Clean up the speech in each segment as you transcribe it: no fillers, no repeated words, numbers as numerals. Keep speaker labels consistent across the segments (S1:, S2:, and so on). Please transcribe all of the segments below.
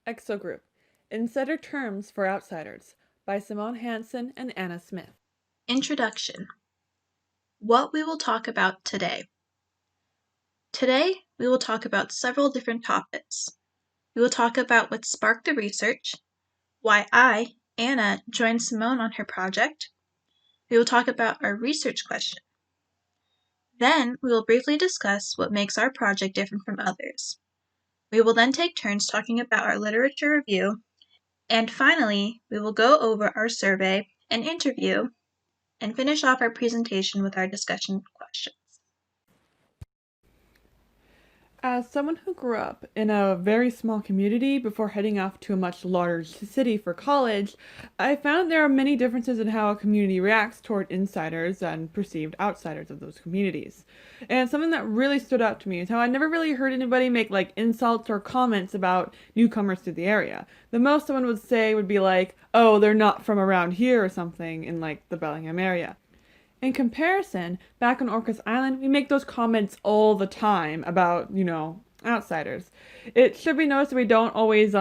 S1: Exogroup: Insider Terms for Outsiders by Simone Hansen and Anna Smith.
S2: Introduction. What we will talk about today. Today, we will talk about several different topics. We will talk about what sparked the research, why I, Anna, joined Simone on her project. We will talk about our research question. Then, we will briefly discuss what makes our project different from others. We will then take turns talking about our literature review. And finally, we will go over our survey and interview and finish off our presentation with our discussion questions.
S1: As someone who grew up in a very small community before heading off to a much larger city for college, I found there are many differences in how a community reacts toward insiders and perceived outsiders of those communities. And something that really stood out to me is how I never really heard anybody make insults or comments about newcomers to the area. The most someone would say would be like, "Oh, they're not from around here," or something in the Bellingham area. In comparison, back on Orcas Island, we make those comments all the time about, outsiders. It should be noticed that we don't always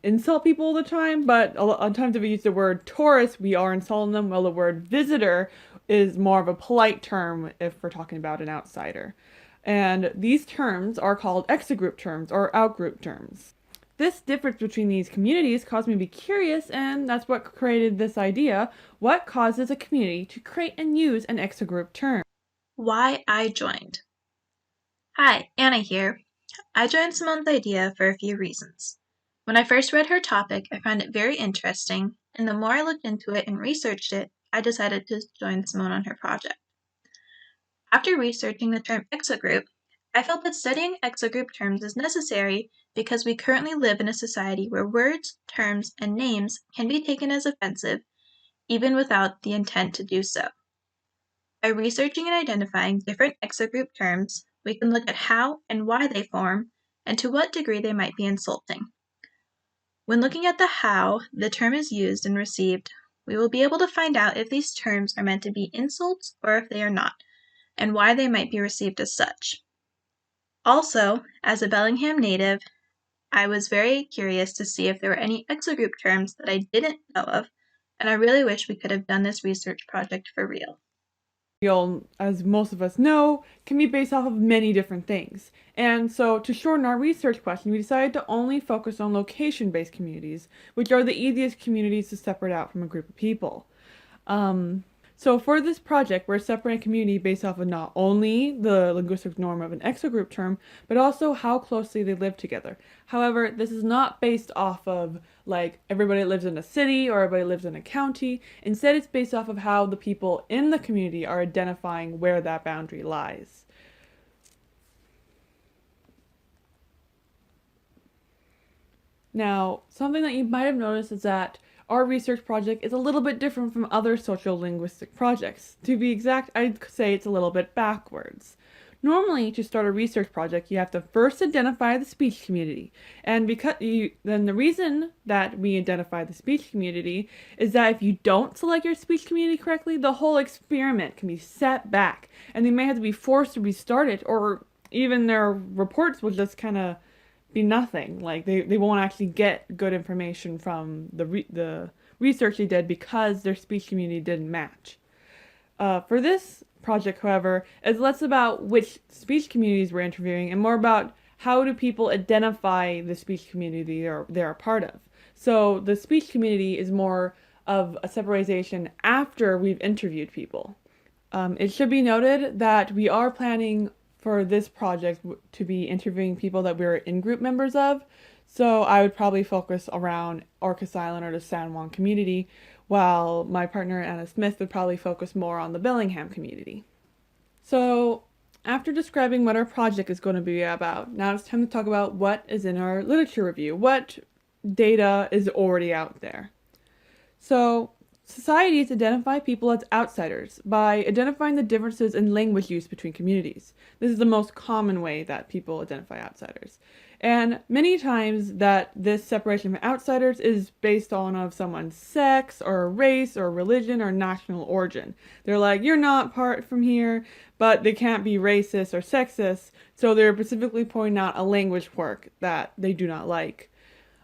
S1: insult people all the time, but a lot of times if we use the word tourist, we are insulting them, while the word visitor is more of a polite term if we're talking about an outsider. And these terms are called exogroup terms or outgroup terms. This difference between these communities caused me to be curious, and that's what created this idea. What causes a community to create and use an exogroup term?
S2: Why I joined. Hi, Anna here. I joined Simone's idea for a few reasons. When I first read her topic, I found it very interesting, and the more I looked into it and researched it, I decided to join Simone on her project. After researching the term exogroup, I felt that studying exogroup terms is necessary because we currently live in a society where words, terms, and names can be taken as offensive, even without the intent to do so. By researching and identifying different exogroup terms, we can look at how and why they form, and to what degree they might be insulting. When looking at the how the term is used and received, we will be able to find out if these terms are meant to be insults or if they are not, and why they might be received as such. Also, as a Bellingham native, I was very curious to see if there were any exogroup terms that I didn't know of, and I really wish we could have done this research project for real.
S1: As most of us know, can be based off of many different things. And so, to shorten our research question, we decided to only focus on location-based communities, which are the easiest communities to separate out from a group of people. Um, so for this project, we're separating community based off of not only the linguistic norm of an exogroup term, but also how closely they live together. However, this is not based off of everybody lives in a city or everybody lives in a county. Instead, it's based off of how the people in the community are identifying where that boundary lies. Now, something that you might have noticed is that our research project is a little bit different from other social linguistic projects. To be exact, I'd say it's a little bit backwards. Normally, to start a research project, you have to first identify the speech community. And then the reason that we identify the speech community is that if you don't select your speech community correctly, the whole experiment can be set back. And they may have to be forced to restart it, or even their reports will just kind of be nothing. They won't actually get good information from the research they did because their speech community didn't match. For this project, however, it's less about which speech communities we're interviewing and more about how do people identify the speech community they're a part of. So the speech community is more of a separation after we've interviewed people. It should be noted that we are planning for this project to be interviewing people that we're in-group members of. So I would probably focus around Orcas Island or the San Juan community, while my partner Anna Smith would probably focus more on the Bellingham community. So after describing what our project is going to be about, now it's time to talk about what is in our literature review. What data is already out there? So societies identify people as outsiders by identifying the differences in language use between communities. This is the most common way that people identify outsiders. And many times that this separation from outsiders is based on of someone's sex or race or religion or national origin. They're like, you're not part from here, but they can't be racist or sexist, so they're specifically pointing out a language quirk that they do not like.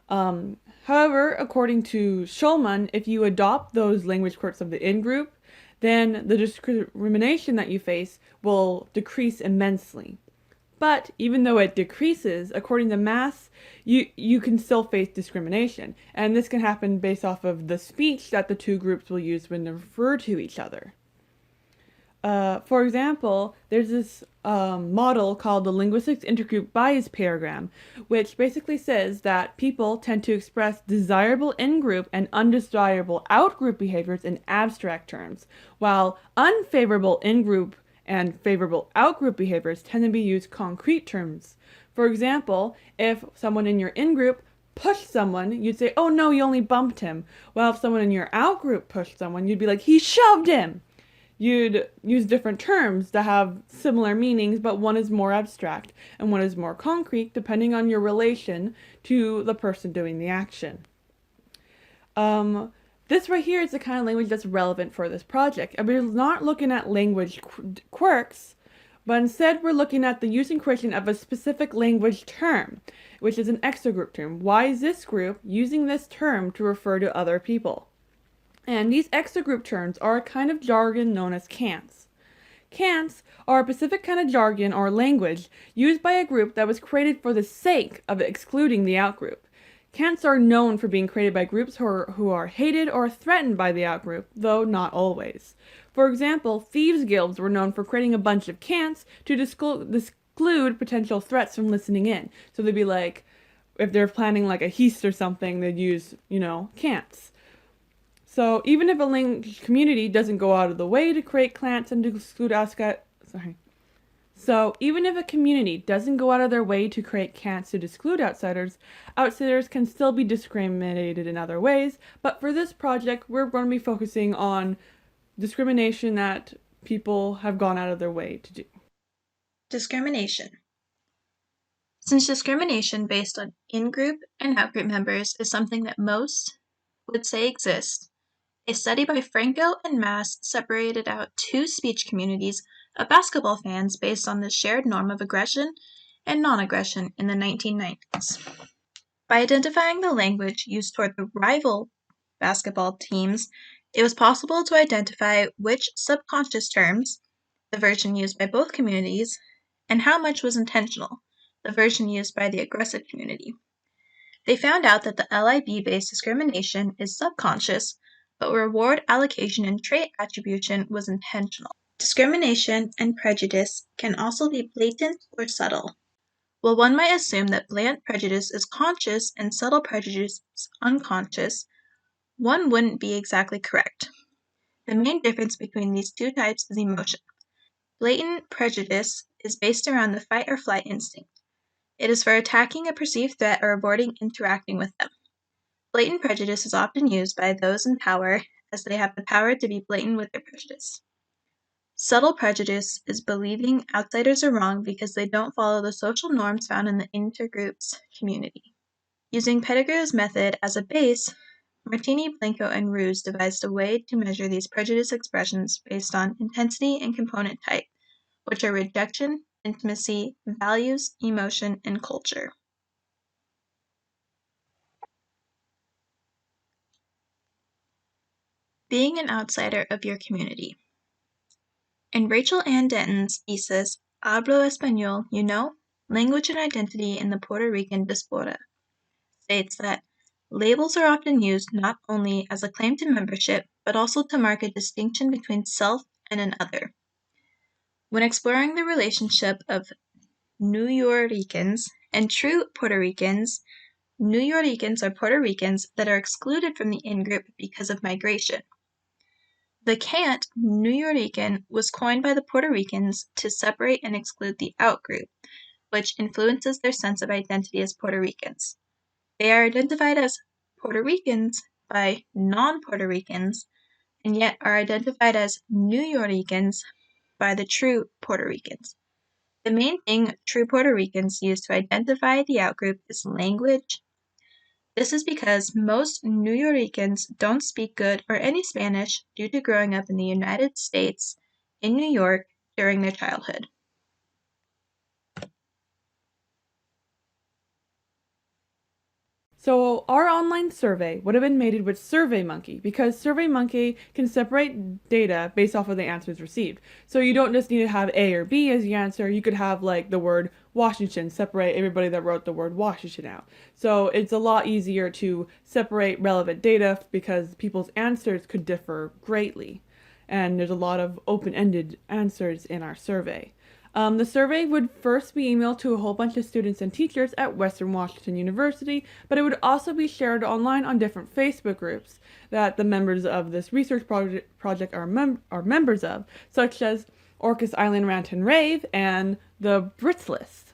S1: However, according to Schulman, if you adopt those language quirks of the in-group, then the discrimination that you face will decrease immensely. But even though it decreases, according to Mass, you can still face discrimination. And this can happen based off of the speech that the two groups will use when they refer to each other. For example, there's this model called the Linguistics Intergroup Bias Paradigm, which basically says that people tend to express desirable in-group and undesirable out-group behaviors in abstract terms, while unfavorable in-group and favorable out-group behaviors tend to be used concrete terms. For example, if someone in your in-group pushed someone, you'd say, oh no, you only bumped him. While if someone in your out-group pushed someone, you'd be like, he shoved him. You'd use different terms that have similar meanings, but one is more abstract and one is more concrete depending on your relation to the person doing the action. This right here is the kind of language that's relevant for this project. And we're not looking at language quirks, but instead we're looking at the use and creation of a specific language term, which is an exogroup term. Why is this group using this term to refer to other people? And these exogroup terms are a kind of jargon known as cants. Cants are a specific kind of jargon or language used by a group that was created for the sake of excluding the outgroup. Cants are known for being created by groups who are hated or threatened by the outgroup, though not always. For example, thieves' guilds were known for creating a bunch of cants to exclude potential threats from listening in. So they'd be like, if they're planning like a heist or something, they'd use, cants. So even if a language community doesn't go out of the way to create cants and to exclude So even if a community doesn't go out of their way to create cants to exclude outsiders, outsiders can still be discriminated in other ways. But for this project, we're going to be focusing on discrimination that people have gone out of their way to do.
S2: Discrimination. Since discrimination based on in-group and out-group members is something that most would say exists, a study by Franco and Mass separated out two speech communities of basketball fans based on the shared norm of aggression and non-aggression in the 1990s. By identifying the language used toward the rival basketball teams, it was possible to identify which subconscious terms, the version used by both communities, and how much was intentional, the version used by the aggressive community. They found out that the LIB-based discrimination is subconscious, but reward allocation and trait attribution was intentional. Discrimination and prejudice can also be blatant or subtle. While one might assume that blatant prejudice is conscious and subtle prejudice is unconscious, one wouldn't be exactly correct. The main difference between these two types is emotion. Blatant prejudice is based around the fight or flight instinct. It is for attacking a perceived threat or avoiding interacting with them. Blatant prejudice is often used by those in power as they have the power to be blatant with their prejudice. Subtle prejudice is believing outsiders are wrong because they don't follow the social norms found in the intergroup's community. Using Pettigrew's method as a base, Martini, Blanco, and Roos devised a way to measure these prejudice expressions based on intensity and component type, which are rejection, intimacy, values, emotion, and culture. Being an outsider of your community. In Rachel Ann Denton's thesis, Hablo Español, Language and Identity in the Puerto Rican Diaspora, states that labels are often used not only as a claim to membership, but also to mark a distinction between self and an other. When exploring the relationship of Nuyorican and true Puerto Ricans, Nuyorican are Puerto Ricans that are excluded from the in-group because of migration. The cant Nuyorican was coined by the Puerto Ricans to separate and exclude the out-group, which influences their sense of identity as Puerto Ricans. They are identified as Puerto Ricans by non-Puerto Ricans, and yet are identified as Nuyorican by the true Puerto Ricans. The main thing true Puerto Ricans use to identify the outgroup is language. This is because most Nuyorican don't speak good or any Spanish due to growing up in the United States, in New York, during their childhood.
S1: So our online survey would have been mated with SurveyMonkey because SurveyMonkey can separate data based off of the answers received. So you don't just need to have A or B as the answer. You could have like the word Washington, separate everybody that wrote the word Washington out. So it's a lot easier to separate relevant data because people's answers could differ greatly. And there's a lot of open-ended answers in our survey. The survey would first be emailed to a whole bunch of students and teachers at Western Washington University, but it would also be shared online on different Facebook groups that the members of this research project are members of, such as Orcas Island Rant and Rave and the Brits List.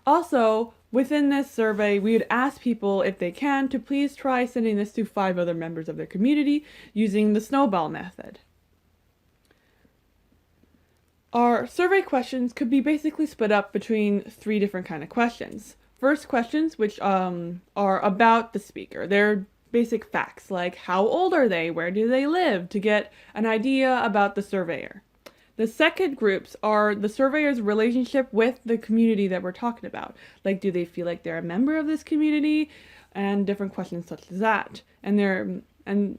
S1: Also, within this survey, we would ask people if they can to please try sending this to 5 other members of their community using the snowball method. Our survey questions could be basically split up between 3 different kind of questions. First questions, which are about the speaker. They're basic facts like how old are they, where do they live, to get an idea about the surveyor. The second groups are the surveyor's relationship with the community that we're talking about. Like, do they feel like they're a member of this community? And different questions such as that. And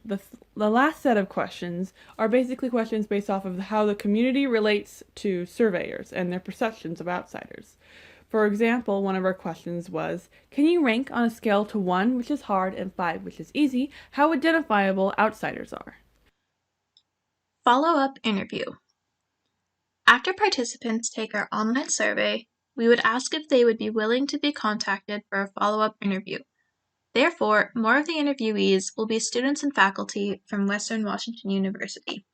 S1: the last set of questions are basically questions based off of how the community relates to surveyors and their perceptions of outsiders. For example, one of our questions was, can you rank on a scale to 1, which is hard, and 5, which is easy, how identifiable outsiders are?
S2: Follow-up interview. After participants take our online survey, we would ask if they would be willing to be contacted for a follow-up interview. Therefore, more of the interviewees will be students and faculty from Western Washington University.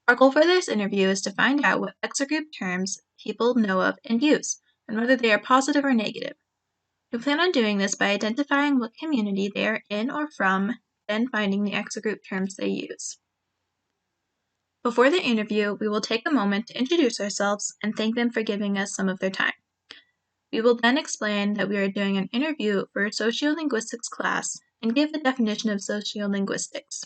S2: Our goal for this interview is to find out what exogroup terms people know of and use, and whether they are positive or negative. We plan on doing this by identifying what community they are in or from, then finding the exogroup terms they use. Before the interview, we will take a moment to introduce ourselves and thank them for giving us some of their time. We will then explain that we are doing an interview for a sociolinguistics class and give the definition of sociolinguistics.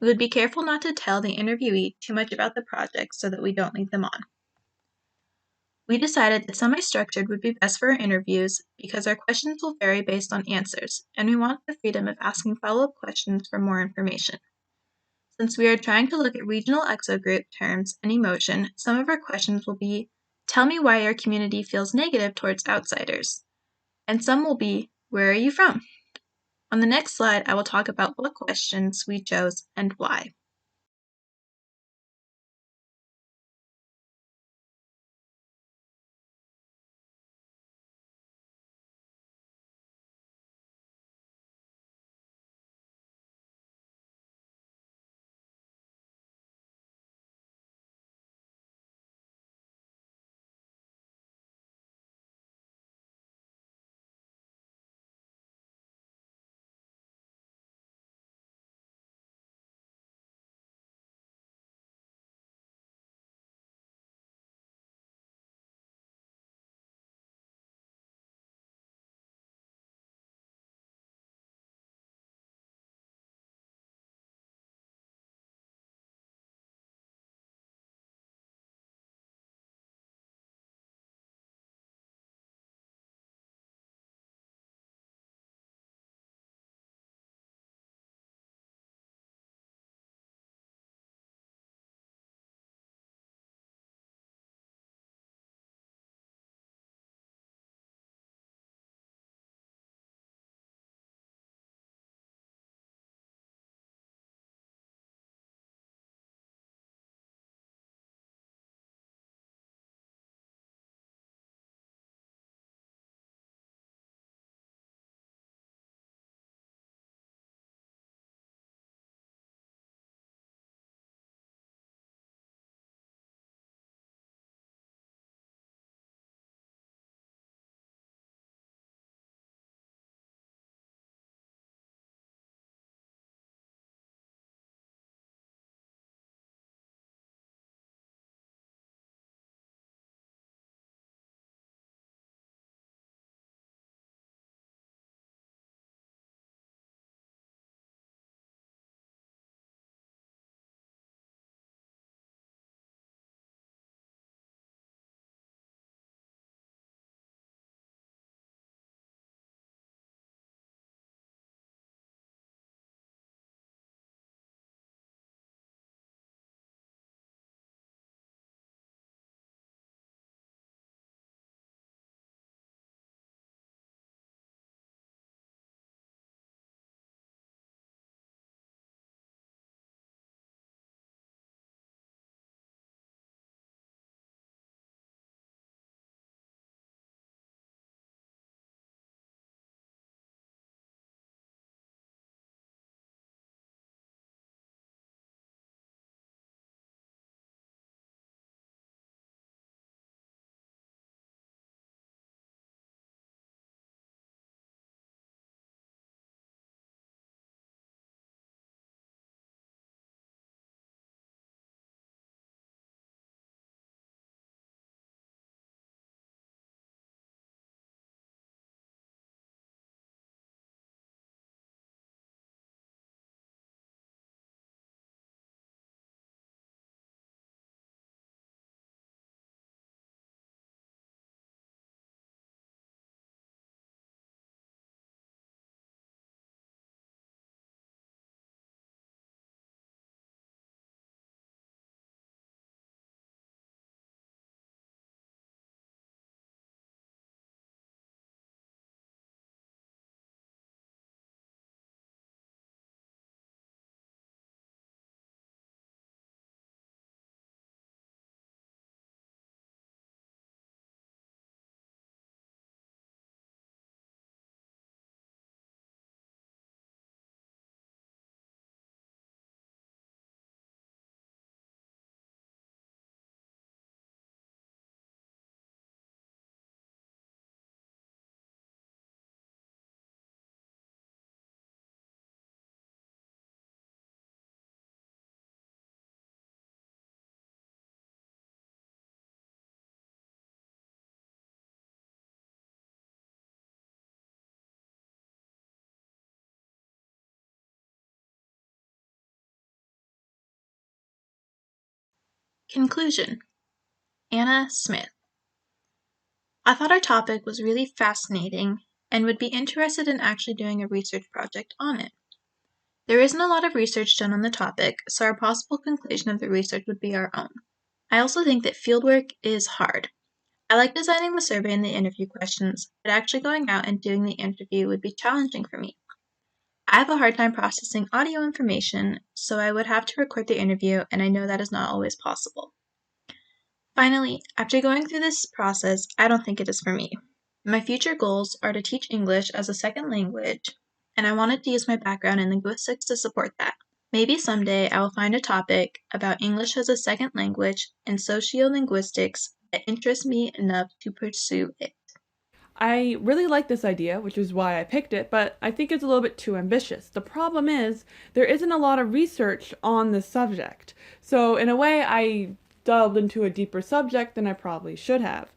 S2: We would be careful not to tell the interviewee too much about the project so that we don't lead them on. We decided that semi-structured would be best for our interviews because our questions will vary based on answers, and we want the freedom of asking follow-up questions for more information. Since we are trying to look at regional exogroup terms and emotion, some of our questions will be, tell me why your community feels negative towards outsiders. And some will be, where are you from? On the next slide, I will talk about what questions we chose and why. Conclusion. Anna Smith. I thought our topic was really fascinating and would be interested in actually doing a research project on it. There isn't a lot of research done on the topic, so our possible conclusion of the research would be our own. I also think that fieldwork is hard. I like designing the survey and the interview questions, but actually going out and doing the interview would be challenging for me. I have a hard time processing audio information, so I would have to record the interview, and I know that is not always possible. Finally, after going through this process, I don't think it is for me. My future goals are to teach English as a second language, and I wanted to use my background in linguistics to support that. Maybe someday I will find a topic about English as a second language and sociolinguistics that interests me enough to pursue it.
S1: I really like this idea, which is why I picked it, but I think it's a little bit too ambitious. The problem is, there isn't a lot of research on this subject. So, in a way, I delved into a deeper subject than I probably should have.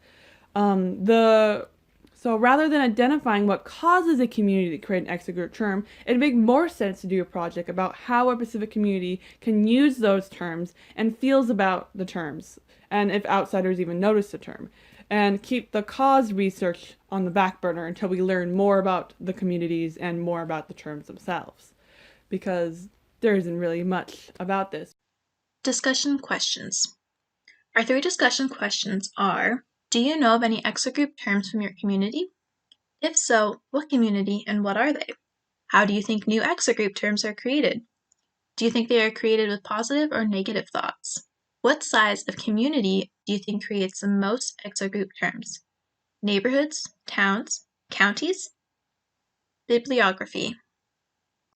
S1: So rather than identifying what causes a community to create an extra group term, it'd make more sense to do a project about how a specific community can use those terms and feels about the terms, and if outsiders even notice the term, and keep the cause research on the back burner until we learn more about the communities and more about the terms themselves, because there isn't really much about this.
S2: Discussion questions. Our 3 discussion questions are: do you know of any exogroup terms from your community? If so, what community and what are they? How do you think new exogroup terms are created? Do you think they are created with positive or negative thoughts? What size of community do you think creates the most exogroup terms? Neighborhoods, towns, counties? Bibliography.